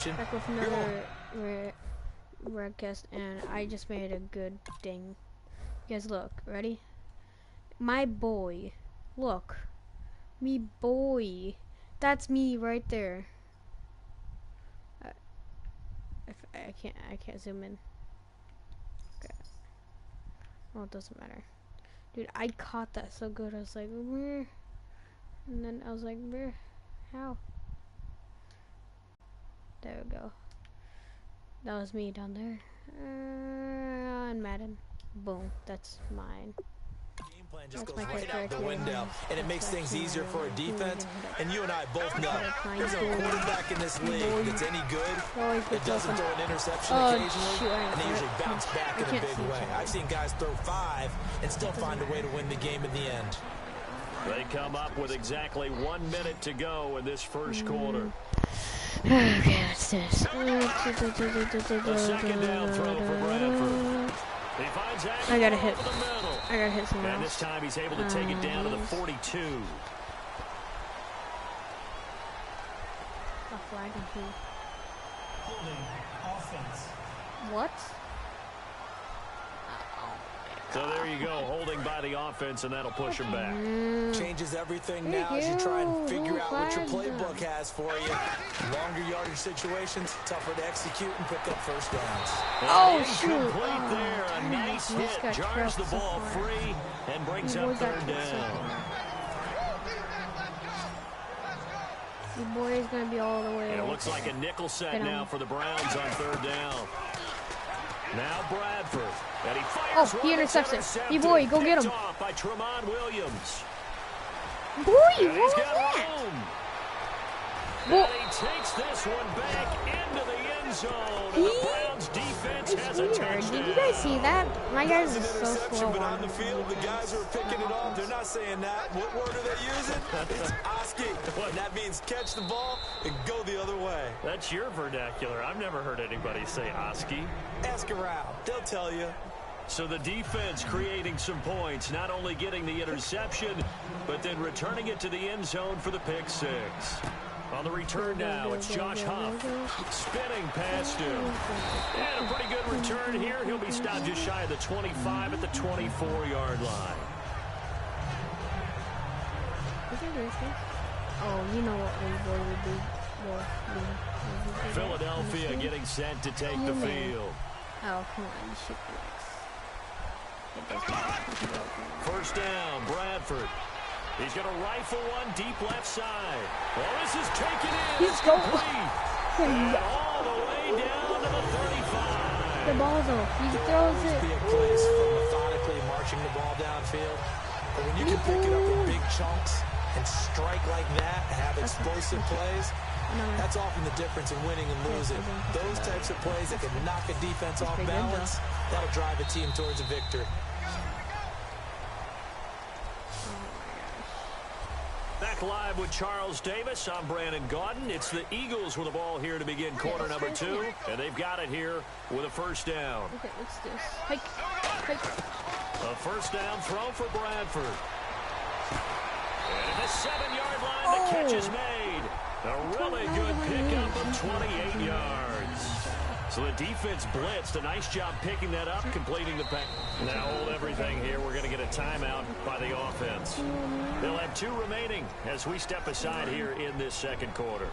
interception. Back with another broadcast, and I just made a good ding. You guys, look, ready? My boy, look, me boy. That's me right there. If I can't zoom in. Okay. Well, it doesn't matter. Dude, I caught that so good. I was like, where? And then I was like, where? How? There we go. That was me down there. On Madden. Boom. That's mine. Game plan just goes right out the window, and it makes things easier for a defense. And you and I both know there's no quarterback in this league that's any good. It doesn't throw an interception occasionally, and they usually bounce back in a big way. I've seen guys throw 5 and still find a way to win the game in the end. They come up with exactly 1 minute to go in this first quarter. Okay, what's this? A second down throw for Bradford. He finds I gotta over hit. the middle. I gotta hit someone And else. this time he's able to take it down to the 42. A flag and who? Holding offense. What? So there you go, holding by the offense, and that'll push him back. Changes everything now as you try and figure out what your playbook has for you. Longer yardage situations, tougher to execute and pick up first downs. Oh, shoot. Incomplete there. A nice hit, jars the ball free, and brings up third down. The boy is going to be all the way. And it looks like a nickel set now for the Browns on third down. Now Bradford. And he fires he intercepts it. Hey, boy, go get him. Off by Tremont Williams. Boy, what was that? And he takes this one back into the end zone. And the Browns defense has a touchdown. Did you guys see that? My guys are so slow. But on the field, the guys who are picking it off, they're not saying that. What word are they using? It's Oski. And that means catch the ball and go the other way. That's your vernacular. I've never heard anybody say Oski. Ask around. They'll tell you. So the defense creating some points, not only getting the interception, but then returning it to the end zone for the pick six. On the return now, it's Josh Huff spinning past him. And a pretty good return here. He'll be stopped just shy of the 25 at the 24-yard line. Oh, you know what we would do. Philadelphia getting set to take the field. Oh, come on. You should be First down, Bradford. He's going to rifle one deep left side. Well, this is taken in. He's going. And all the way down to the 35. The ball's off. He throws it. Be a place for methodically marching the ball downfield. But when you can pick it up in big chunks and strike like that and have explosive plays, that's often the difference in winning and losing. Those types of plays that can knock a defense off balance, that'll drive a team towards a victory. Back live with Charles Davis. I'm Brandon Gaudin. It's the Eagles with the ball here to begin quarter number 2. And they've got it here with a first down. Okay, what's this? Hike. Hike. A first down throw for Bradford. And at the 7-yard line, the catch is made. A really good pickup of 28 yards. So the defense blitzed. A nice job picking that up, completing the pass. Now hold everything here. We're going to get a timeout by the offense. They'll have 2 remaining as we step aside here in this second quarter.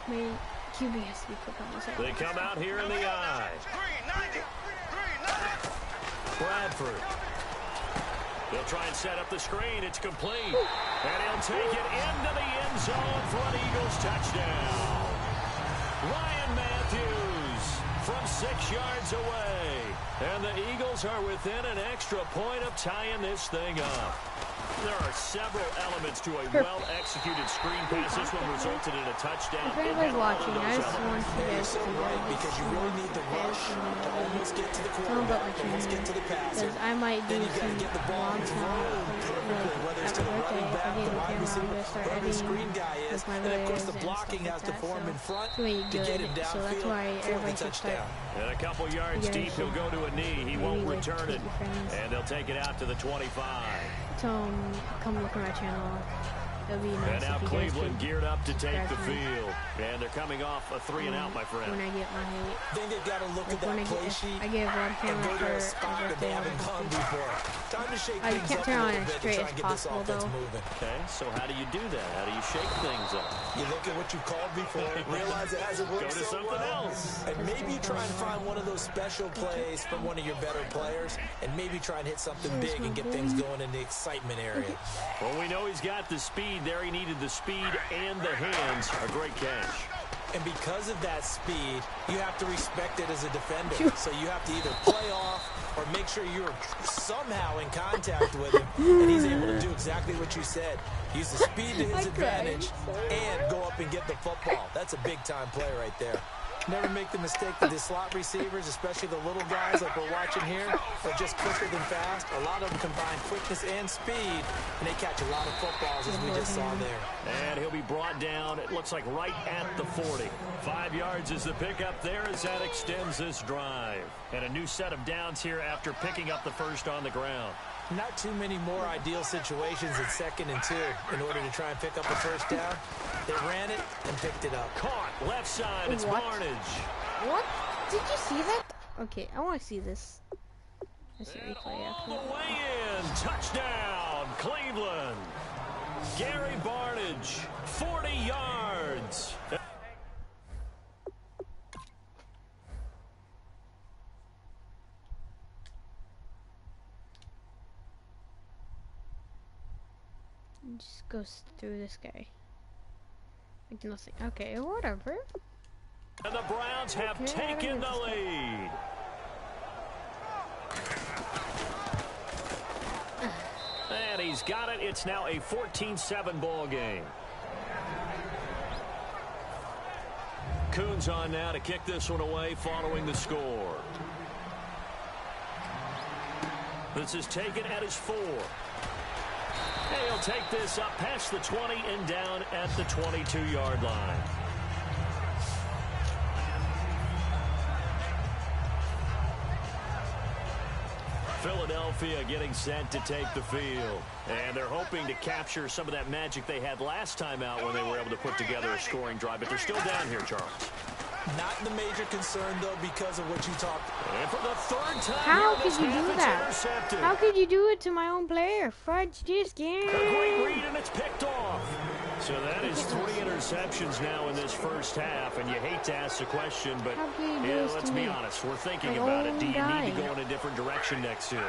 My QB has to be quick on this. They come out here in the eye. Bradford. They'll try and set up the screen. It's complete. And he'll take it into the end zone for an Eagles touchdown. Ryan Matthews from 6 yards away. And the Eagles are within an extra point of tying this thing up. There are several elements to a well-executed screen pass. This one resulted in a touchdown. If anybody's watching, I just want you guys to Right, because you really need the rush to almost get to the quarterback, almost get to the passer. because I might do Then you got to some get the ball long in time. whether it's At to my the running birthday, back, I the get the wide camera, I'm receiver, going to start whoever the editing screen guy is. with my And of course, videos the and blocking stuff has like to that, form so in front it's really to get him good. So that's downfield why for the everybody should start. touchdown. And a couple yards deep, he'll go to a knee. He won't Maybe, like, return it. take your friends. And they'll take it out to the 25. Tell them, come look at my channel. It'll be nice And now if you guys Cleveland could geared up to take the correct me field. And they're coming off a 3-and-out, my friend. when I get my height. I think they've got to look at When that play sheet I get a vlog and camera go to for a spot that they haven't gone before. Time to shake you things can't up turn a on little as bit to straight try as and get this possible, offense though. moving. Okay, so how do you do that? How do you shake things up? You look at what you called before, realize it hasn't worked Go to so something well, else. and maybe try and find one of those special plays from one of your better players, and maybe try and hit something big and get things going in the excitement area. Well, we know he's got the speed there. He needed the speed and the hands. A great catch. And because of that speed, you have to respect it as a defender. So you have to either play off or make sure you're somehow in contact with him, and he's able to do exactly what you said. Use the speed to his advantage and go up and get the football. That's a big-time play right there. Never make the mistake that the slot receivers, especially the little guys like we're watching here, are just quicker than fast. A lot of them combine quickness and speed, and they catch a lot of footballs, as we just saw there. And he'll be brought down, it looks like right at the 40. 5 yards is the pickup there as that extends this drive. And a new set of downs here after picking up the first on the ground. Not too many more ideal situations at 2nd and 2 in order to try and pick up the first down. They ran it and picked it up. Caught, left side, it's Barnage. What? Did you see that? Okay, I want to see this. Let's see And replay all after. the way in, touchdown, Cleveland. Gary Barnage, 40 yards. Just goes through this guy. Like nothing. Okay, whatever. And the Browns have Okay, taken the lead. And he's got it. It's now a 14-7 ball game. Coons on now to kick this one away following the score. This is taken at his 4. He'll take this up past the 20 and down at the 22-yard line. Philadelphia getting set to take the field. And they're hoping to capture some of that magic they had last time out when they were able to put together a scoring drive. But they're still down here, Charles. Not the major concern, though, because of what you talked about. And for the 3rd time, How could you do that? Intercepted. How could you do it to my own player? Fudge this game. A great read, and it's picked off. So that is 3 interceptions now in this first half, and you hate to ask the question, but How can you do this let's to be me? honest. We're thinking My about it. own Do you guy. need to go in a different direction next series?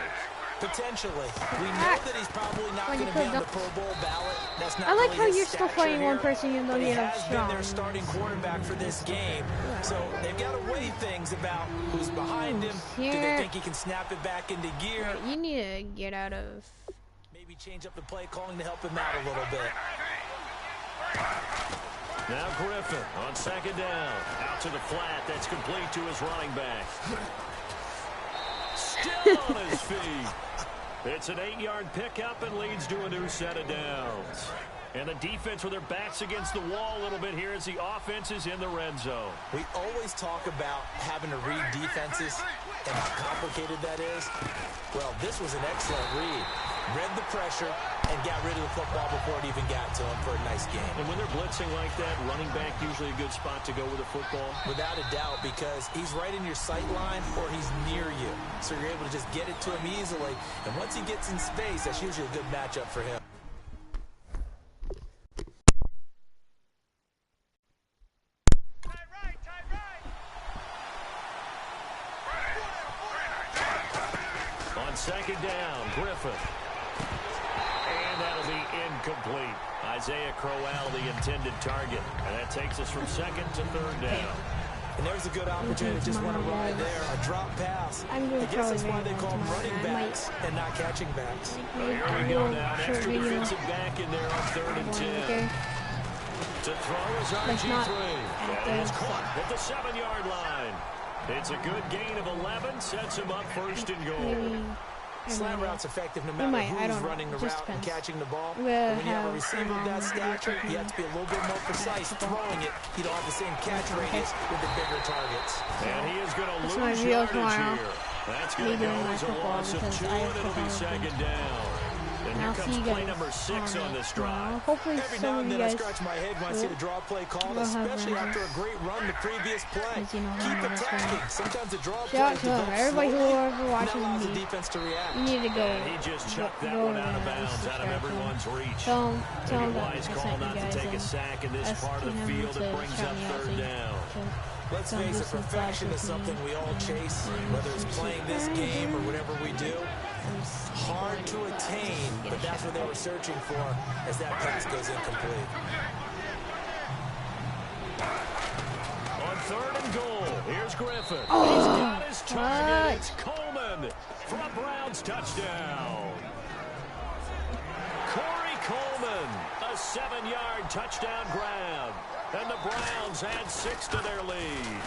Potentially. We know that he's probably not When going you to be put on the Pro Bowl ballot. That's not I like really how his you're still stature fighting one here, person even though but he you're has been strong. their starting quarterback for this game. So they've got to weigh things about who's behind him. Do they Here. think he can snap it back into gear? You need to get out of. Maybe change up the play calling to help him out a little bit. Now Griffin on 2nd down. Out to the flat. That's complete to his running back. Still on his feet. It's an 8-yard pickup and leads to a new set of downs. And the defense with their backs against the wall a little bit here as the offense is in the red zone. We always talk about having to read defenses and how complicated that is. Well, this was an excellent read. Read the pressure and got rid of the football before it even got to him for a nice game. And when they're blitzing like that, running back usually a good spot to go with a football. Without a doubt, because he's right in your sight line or he's near you. So you're able to just get it to him easily. And once he gets in space, that's usually a good matchup for him. On 2nd down, Griffin. And that'll be incomplete. Isaiah Crowell, the intended target. And that takes us from 2nd to 3rd down. And there's a good opportunity to just want to ride there. A drop pass. I guess that's why they call them running backs and not catching backs. Well, here we go now. An extra defensive back in there on 3rd and 10. To throw is RG3. And it's caught at the 7-yard line. It's a good gain of 11. Sets him up 1st and goal. Slant route's effective no matter who's running the route and catching the ball. But when you have a receiver of that stature, you have to be a little bit more precise throwing it. You don't have the same catch radius with the bigger targets. And he is going to lose yardage here. That's going to go as a loss of 2, and it'll be 2nd down. And here comes play number 6 on this drive. Hopefully Every now and then I scratch my head when I see the draw play called, especially after a great run the previous play. Keep attacking. Sometimes the draw play develops everybody who ever watches allows the me, defense to react. you need to go. And he just chucked that one out of bounds, out of everyone's reach. Tell Maybe a him wise call not to take a sack in this part of the field. It brings up 3rd down. Let's face it, perfection is something we all chase, whether it's playing this game or whatever we do. Hard to attain, but that's what they were searching for as that pass goes incomplete. On 3rd and goal, here's Griffin. He's got his target. It's Coleman for a Browns touchdown. Corey Coleman, a 7-yard touchdown grab. And the Browns add 6 to their lead.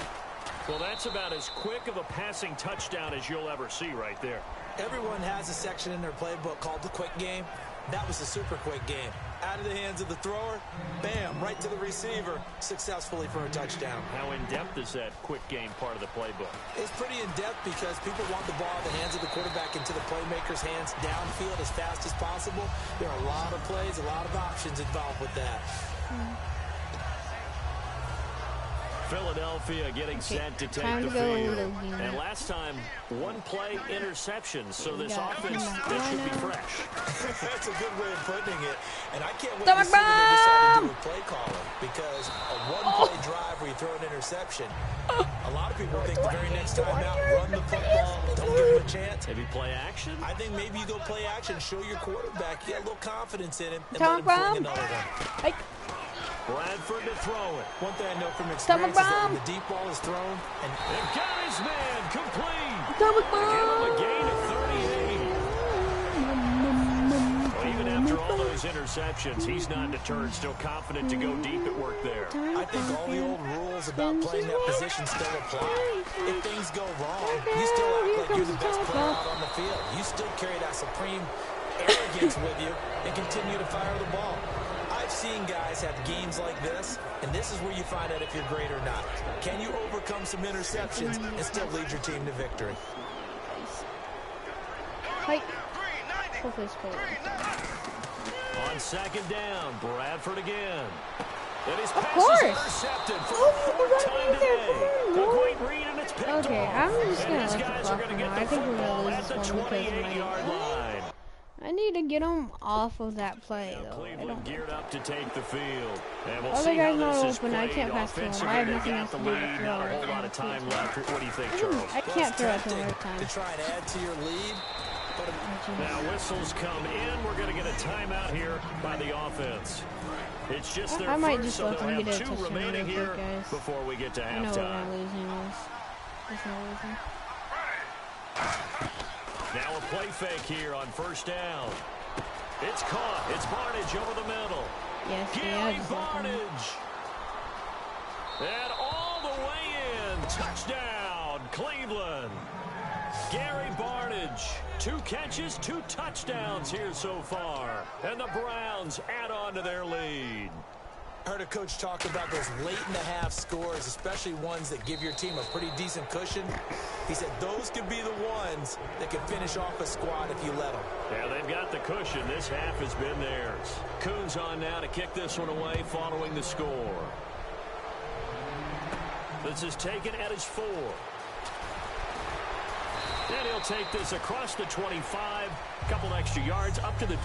Well, that's about as quick of a passing touchdown as you'll ever see right there. Everyone has a section in their playbook called the quick game. That was a super quick game. Out of the hands of the thrower, bam, right to the receiver, successfully for a touchdown. How in-depth is that quick game part of the playbook? It's pretty in-depth because people want the ball in the hands of the quarterback into the playmaker's hands downfield as fast as possible. There are a lot of plays, a lot of options involved with that. Philadelphia getting set to take the field. And last time, 1-play interception. So this offense, that should be fresh. That's a good way of putting it. And I can't wait to see what they decide to do with play calling. Because a 1-play drive where you throw an interception, a lot of people think the very next time out, run the football, don't give him a chance. Maybe play action? I think maybe you go play action, show your quarterback, you get a little confidence in him, and let him bring another one. Bradford to throw it. One thing I know from experience is that when the deep ball is thrown, and got his man complete. Give him a gain of 38. Well, even after all those interceptions, he's not deterred, still confident to go deep at work there. I think all the old rules about playing that position still apply. If things go wrong, you still act like you're the best player out on the field. You still carry that supreme arrogance with you and continue to fire the ball. I've seen guys have games like this, and this is where you find out if you're great or not. Can you overcome some interceptions and still lead your team to victory? On 2nd down, Bradford again. And his pass is intercepted for the 4th time today. A great read, and it's picked off. I'm just and these guys are going to get the football at the 28-yard line. I need to get them off of that play, though. Cleveland geared up to take the field. And we'll other see guys how this not is open. I can't pass to him. I have nothing else to do with throw. Not a whole lot of time left. What do you think, Charles? I can't throw it to him every time. To try and add to your lead. Now whistles come in. We're going to get a timeout here by the offense. It's just their first, so they'll have 2 remaining here before we get to halftime. I know we're going to lose anyways. There's no reason. Now a play fake here on 1st down. It's caught. It's Barnidge over the middle. Yes, Gary Barnidge. And all the way in. Touchdown, Cleveland. Gary Barnidge. 2 catches, 2 touchdowns here so far. And the Browns add on to their lead. I heard a coach talk about those late-in-the-half scores, especially ones that give your team a pretty decent cushion. He said those could be the ones that can finish off a squad if you let them. Yeah, they've got the cushion. This half has been theirs. Coons on now to kick this one away following the score. This is taken at his 4. And he'll take this across the 25. A couple extra yards up to the...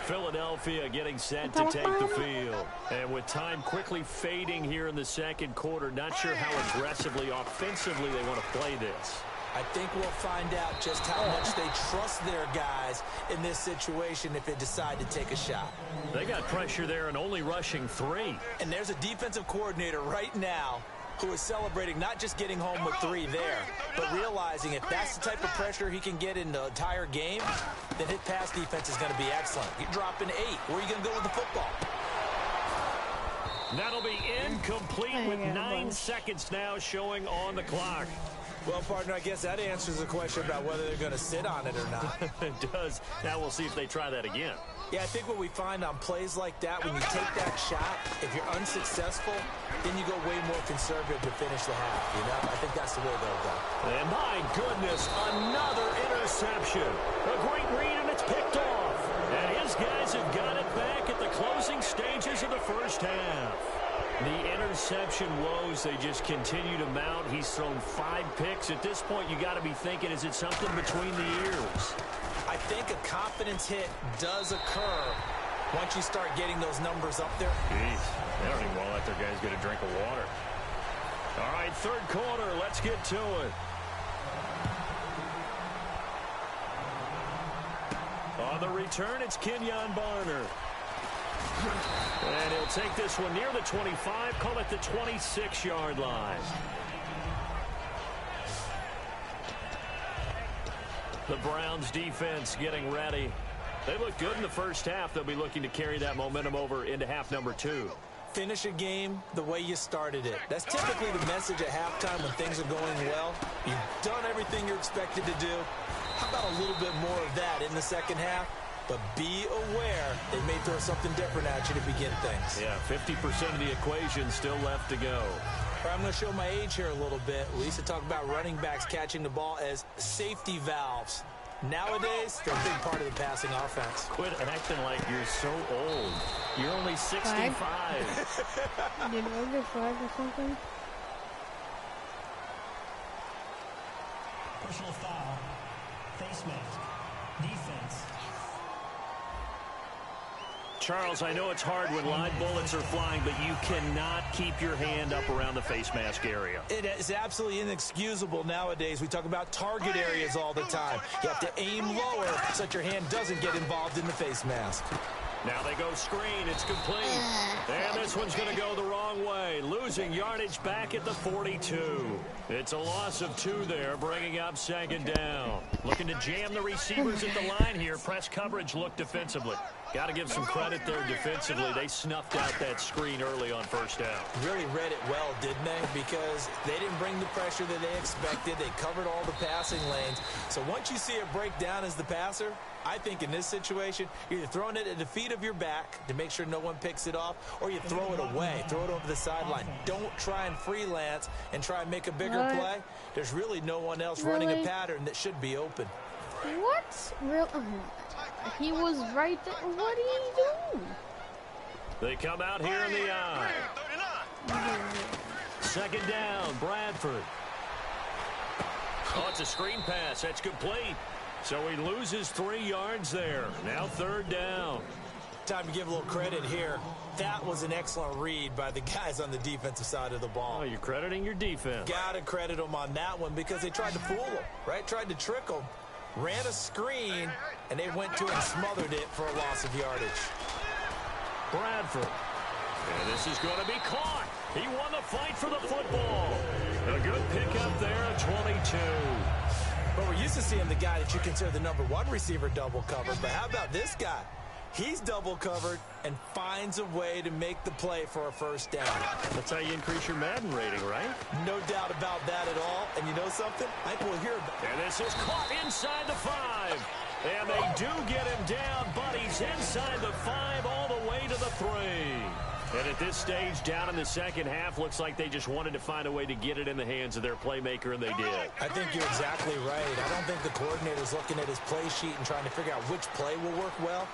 Philadelphia getting set to take the field. And with time quickly fading here in the 2nd quarter, not sure how aggressively, offensively they want to play this. I think we'll find out just how much they trust their guys in this situation if they decide to take a shot. They got pressure there and only rushing 3. And there's a defensive coordinator right now who is celebrating not just getting home with 3 there, but realizing if that's the type of pressure he can get in the entire game, then his pass defense is going to be excellent. You're dropping 8. Where are you going to go with the football? That'll be incomplete with 9 seconds now showing on the clock. Well, partner, I guess that answers the question about whether they're going to sit on it or not. It does. Now we'll see if they try that again. Yeah, I think what we find on plays like that, when you take that shot, if you're unsuccessful, then you go way more conservative to finish the half, you know? I think that's the way they'll go. And my goodness, another interception. A great read, and it's picked off. And his guys have got it back at the closing stages of the first half. The interception woes, they just continue to mount. He's thrown 5 picks. At this point, you got to be thinking, is it something between the ears? I think a confidence hit does occur once you start getting those numbers up there. Jeez, they don't even want to let their guys get a drink of water. All right, third quarter, let's get to it. On the return, it's Kenyon Barner. And he'll take this one near the 25, call it the 26-yard line. The Browns defense getting ready. They look good in the first half. They'll be looking to carry that momentum over into half number 2. Finish a game the way you started it. That's typically the message at halftime when things are going well. You've done everything you're expected to do. How about a little bit more of that in the second half? But be aware they may throw something different at you to begin things. Yeah, 50% of the equation still left to go. I'm going to show my age here a little bit. We used to talk about running backs catching the ball as safety valves. Nowadays, they're a big part of the passing offense. Quit acting like you're so old. You're only 65. Did I get flagged or something? Personal foul. Face mask. Defense. Charles, I know it's hard when live bullets are flying, but you cannot keep your hand up around the face mask area. It is absolutely inexcusable nowadays. We talk about target areas all the time. You have to aim lower so that your hand doesn't get involved in the face mask. Now they go screen. It's complete. And this one's going to go the wrong way. Losing yardage back at the 42. It's a loss of 2 there, bringing up second down. Looking to jam the receivers at the line here. Press coverage look defensively. Got to give some credit there defensively. They snuffed out that screen early on first down. Really read it well, didn't they? Because they didn't bring the pressure that they expected. They covered all the passing lanes. So once you see it break down as the passer, I think in this situation, you're either throwing it at the feet of your back to make sure no one picks it off, or you throw it away, throw it over the sideline. Don't try and freelance and try and make a bigger play. There's really no one else running a pattern that should be open. What? He was right there. What did he do? They come out here in the eye. Second down, Bradford. Oh, it's a screen pass. That's complete. So he loses 3 yards there. Now third down. Time to give a little credit here. That was an excellent read by the guys on the defensive side of the ball. Oh, you're crediting your defense. Gotta credit them on that one because they tried to fool them, right? Tried to trick them. Ran a screen, and they went to and smothered it for a loss of yardage. Bradford. And this is going to be caught. He won the fight for the football. A good pickup there at 22. But we're used to seeing the guy that you consider the #1 receiver double covered. But how about this guy? He's double covered and finds a way to make the play for a first down. That's how you increase your Madden rating, right? No doubt about that at all. And you know something? I think we'll hear about it. And this is caught inside the 5. And they do get him down, but he's inside the 5 all the way to the 3. And at this stage, down in the second half, looks like they just wanted to find a way to get it in the hands of their playmaker, and they did. I think you're exactly right. I don't think the coordinator's looking at his play sheet and trying to figure out which play will work well.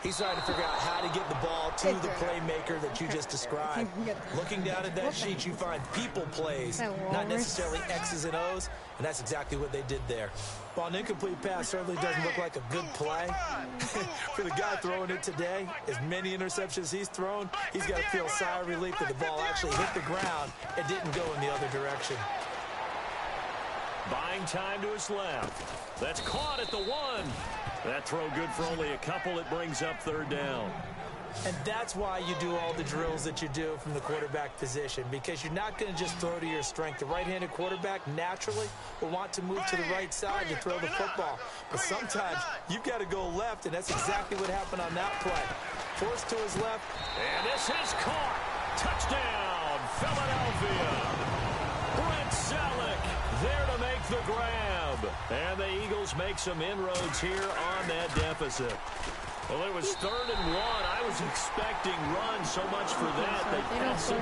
He's trying to figure out how to get the ball to the playmaker that you just described. Looking down at that sheet, you find people plays, not necessarily X's and O's, and that's exactly what they did there. While an incomplete pass certainly doesn't look like a good play, for the guy throwing it today, as many interceptions he's thrown, he's got to feel a sigh of relief that the ball actually hit the ground and didn't go in the other direction. Buying time to his left. That's caught at the 1. That throw good for only a couple. It brings up third down. And that's why you do all the drills that you do from the quarterback position, because you're not going to just throw to your strength. The right-handed quarterback naturally will want to move to the right side to throw the football. But sometimes you've got to go left, and that's exactly what happened on that play. Forced to his left. And this is caught. with the grab. And the Eagles make some inroads here on that deficit. Well, it was 3rd and 1. I was expecting runs so much for that. They don't score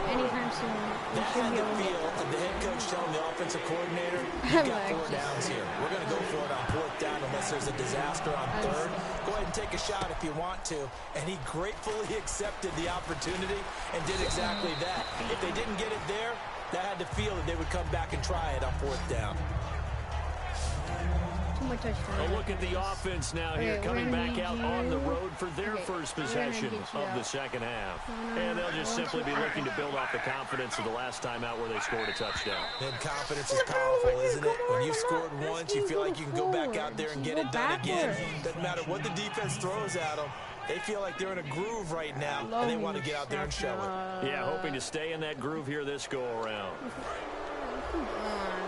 anytime soon. That had the feel of the head coach telling the offensive coordinator, you've got 4 downs here. We're going to go for it on 4th down unless there's a disaster on 3rd. Go ahead and take a shot if you want to. And he gratefully accepted the opportunity and did exactly that. If they didn't get it there, that had the feel that they would come back and try it on 4th down. A look at the offense now here, coming back out on the road for their first possession of the second half. And they'll just simply be looking to build off the confidence of the last time out where they scored a touchdown. And confidence is powerful, isn't it? When you've scored once, you feel like you can go back out there and get it done again. Doesn't matter what the defense throws at them. They feel like they're in a groove right now, and they want to get out there and show it. Yeah, hoping to stay in that groove here this go-around. Come on.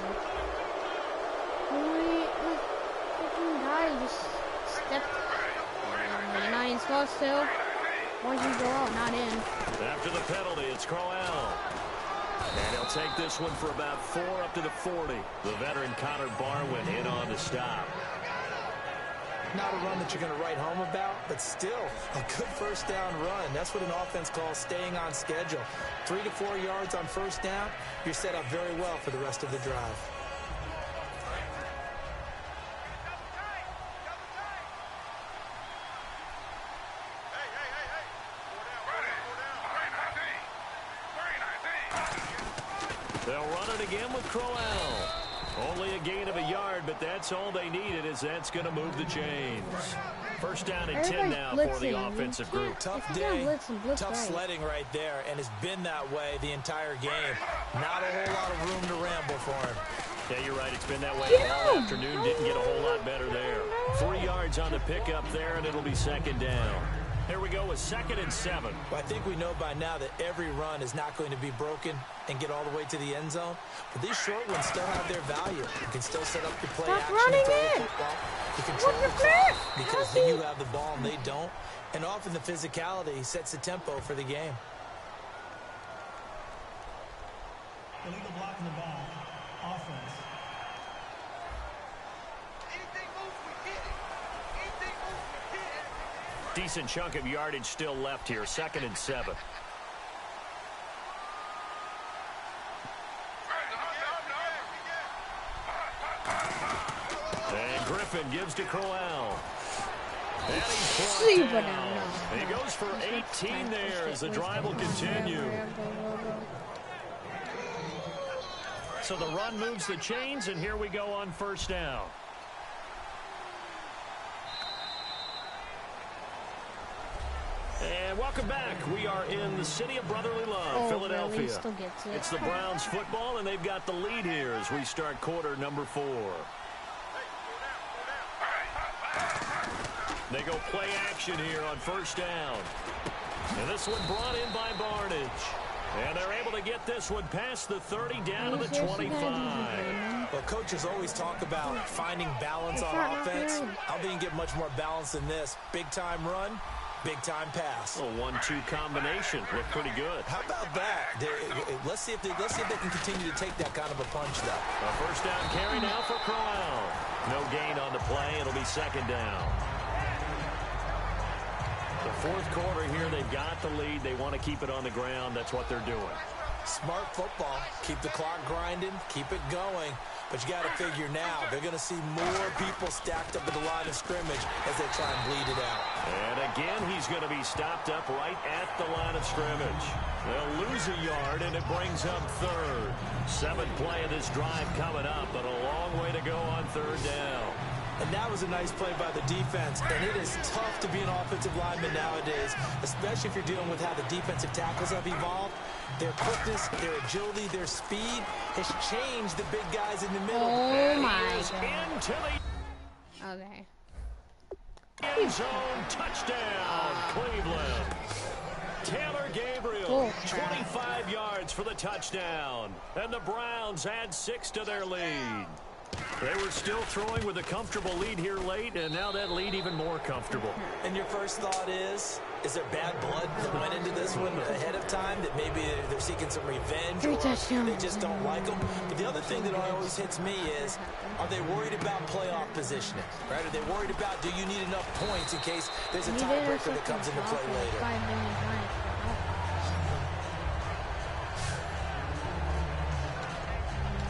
Just stepped on the 9 spot still. Once you go out, not in. After the penalty, it's Crowell. And he'll take this one for about 4 up to the 40. The veteran Connor Barwin in on the stop. Not a run that you're going to write home about, but still a good 1st down run. That's what an offense calls staying on schedule. 3 to 4 yards on 1st down, you're set up very well for the rest of the drive. They'll run it again with Crowell. Only a gain of a yard, but that's all they needed, as that's going to move the chains. 1st down and 10 now for the offensive group. Tough day, tough sledding right there, and it's been that way the entire game. Not a whole lot of room to ramble for him. Yeah, you're right. It's been that way all afternoon. Didn't get a whole lot better there. 3 yards on the pickup there, and it'll be 2nd down. Here we go with 2nd and 7. Well, I think we know by now that every run is not going to be broken and get all the way to the end zone. But these short ones still have their value. You can still set up your play action, throw the football. You control the clock because you have the ball and they don't. And often the physicality sets the tempo for the game. Illegal block in the back. Offense. Decent chunk of yardage still left here. 2nd and 7. And Griffin gives to Crowell. And he's brought down. And he goes for 18 there as the drive will continue. So the run moves the chains, and here we go on 1st down. And welcome back. We are in the city of brotherly love, Philadelphia. Really? Still gets it. It's the Browns football, and they've got the lead here as we start quarter number 4. They go play action here on 1st down. And this one brought in by Barnage. And they're able to get this one past the 30 down to the 25. Well, coaches always talk about finding balance on offense. I don't think you can get much more balance than this. Big-time run. Big-time pass. A 1-2 combination. Looked pretty good. How about that? Let's see if they can continue to take that kind of a punch, though. A 1st down carry now for Crowell. No gain on the play. It'll be 2nd down. The 4th quarter here, they've got the lead. They want to keep it on the ground. That's what they're doing. Smart football. Keep the clock grinding. Keep it going. But you got to figure now, they're going to see more people stacked up at the line of scrimmage as they try and bleed it out. And again, he's going to be stopped up right at the line of scrimmage. They'll lose a yard, and it brings up 3rd. 7th play of this drive coming up, but a long way to go on 3rd down. And that was a nice play by the defense, and it is tough to be an offensive lineman nowadays, especially if you're dealing with how the defensive tackles have evolved. Their quickness, their agility, their speed has changed the big guys in the middle. Oh, my God. Okay. End zone touchdown, Cleveland. Taylor Gabriel, 25 yards for the touchdown. And the Browns add 6 to their lead. They were still throwing with a comfortable lead here late, and now that lead even more comfortable. And your first thought is there bad blood that went into this one ahead of time, that maybe they're seeking some revenge, or they just don't like them? But the other thing that always hits me is, are they worried about playoff positioning, right? Are they worried about, do you need enough points in case there's a tiebreaker that comes into play later?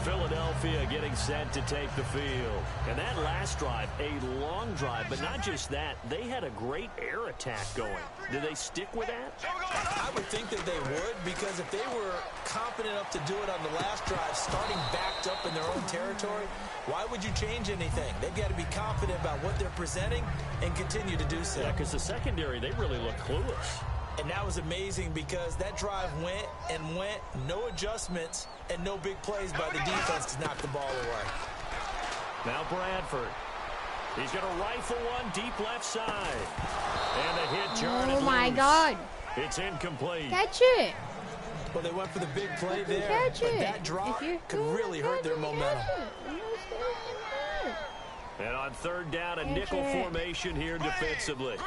Philadelphia getting set to take the field. And that last drive, a long drive, but not just that, they had a great air attack going. Did they stick with that? I would think that they would, because if they were confident enough to do it on the last drive, starting backed up in their own territory, why would you change anything? They've got to be confident about what they're presenting and continue to do so. Yeah, because the secondary, they really look clueless. And that was amazing because that drive went and went, no adjustments, and no big plays by the defense to knock the ball away. Now Bradford. He's going to rifle one deep left side. And a hit turn. Oh, my God. It's incomplete. Catch it. Well, they went for the big play there. Catch but it. that drop could really hurt their momentum. And on third down, a nickel formation here defensively.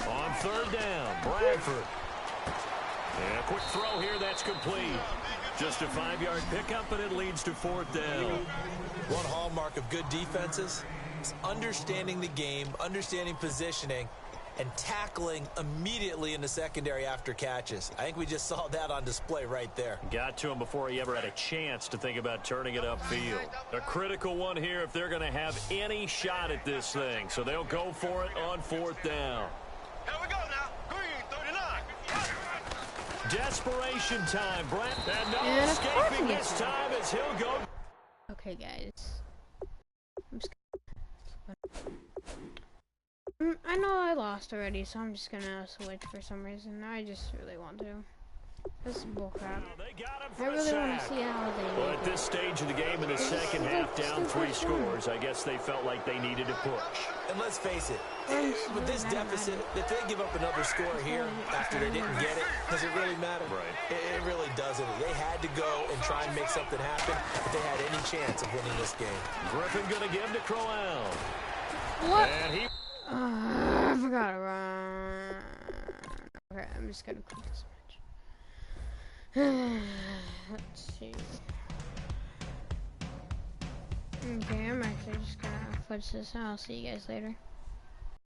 On third down, Bradford. And a quick throw here, that's complete. Just a 5-yard pickup, and it leads to fourth down. One hallmark of good defenses is understanding the game, understanding positioning, and tackling immediately in the secondary after catches. I think we just saw that on display right there. Got to him before he ever had a chance to think about turning it upfield. A critical one here if they're going to have any shot at this thing. So they'll go for it on fourth down. Here we go now. Green, 39. Desperation time, Brent. And no escaping this time as he'll go. Okay, guys. I know I lost already, so I'm just gonna switch for some reason. I just really want to. This is bullcrap. I really want to see how they. Well, at this stage of the game in the second half, down 3 scores, I guess they felt like they needed to push. And let's face it, with this deficit, if they give up another score here after they didn't get it, does it really matter? Right. It really doesn't. They had to go and try and make something happen if they had any chance of winning this game. Griffin going to give to Crowell. What? And he. I forgot to run. Okay, I'm just gonna quit this match. Let's see. Okay, I'm actually just gonna fudge this. I'll see you guys later.